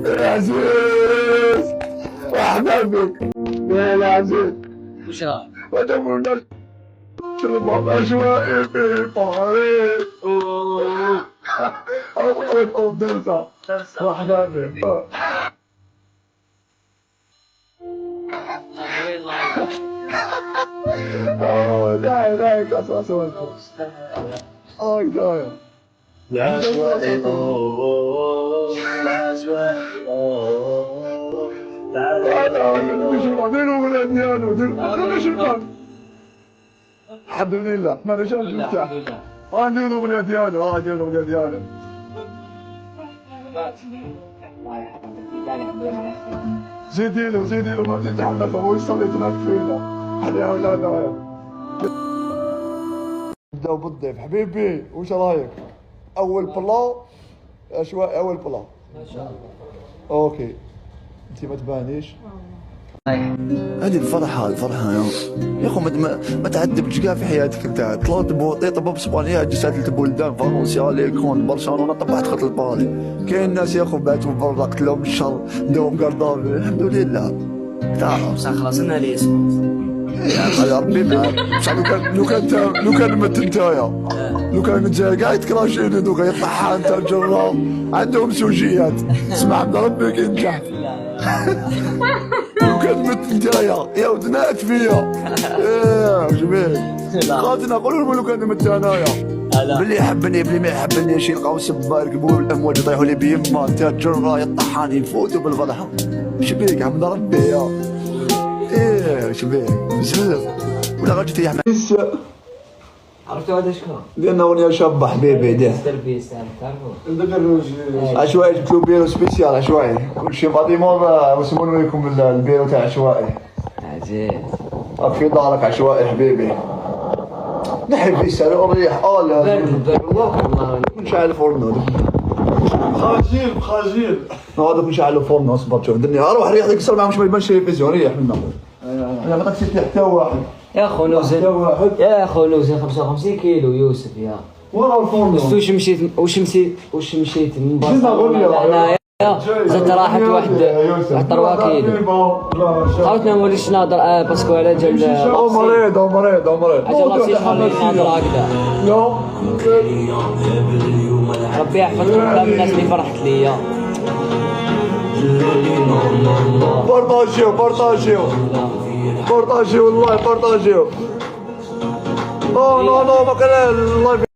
العزيز وحبيبي يا العزيز وش راح؟ ودمرنا تربط أجوائي في طريق أول درسة وحبيبي لا كسر سويت دايم العشوائي الحمد لله ما رجعش نفتح نديرو الاغنية ديالو نديرو الاغنية ديالو زيديلو ما زيد تحمل هو يصلي تناك فينا عليها ولا لا نبداو بالضيف حبيبي واش رايك؟ اول بلا عشوائي اول بلا ما شاء الله. اوكي انت ما تبانيش هذه الفرحة يا اخو ما تعذبش كاع في حياتك انت. طلعت بوطيط باسبانيا جسات البلدان فالنسيا ليكون برشلونة طبعت خط البالي. كاين ناس يا اخو باتوا برا قتلهم الشر داهم قردافي الحمد لله تعرف بصح خلاص انا لي اسمه يا ربي معاك. بصح لو كان مت نتايا لو كان نتايا كاع يتكراشيني دوكا يطلعها انت الجرا عندهم سوجيات اسمع من ربي كاين تحت. لو كان مت نتايا يا ودنات فيا جميل غادي نقول لو كان مت انايا بلي يحبني بلي ما يحبنيش يلقاو سبا يركبوا الامواج يطيحوا لي بيما انت الجرا يطحان يفوتوا بالفرحه. شبيك عبد ربي يا شبيك بسلم ولا غادي تريح معايا. عرفتوا هذا شكون؟ لانه اغنيه شابه حبيبي دير التربيس تعرفوا؟ عشوائي جبتو بيرو سبيسيال عشوائي كلشي غادي مور وسمونوا لكم البيرو تاع عشوائي عزيز في دارك عشوائي حبيبي نحب يسالوا الريح لا والله نشعل الفرن خاجيل هذاك نشعلوا الفرن اصبر شوف درني اروح ريح ديك الساعه ما يبانش التلفزيون ريح منا انا ما تكسب حتى واحد يا خو نوزن يا خو نوزن 55 كيلو يوسف يا ورا الفرن واش مشيت من هنايا زدت راحت واحد 3 كيلو عاودنا نوليش نهضر باسكو على جال مريض اجل راسي نهضر هكذا لا ربي يحفظكم كاع الناس اللي فرحت ليا بارطاجيو والله بارطاجيو لا ما كان اللايف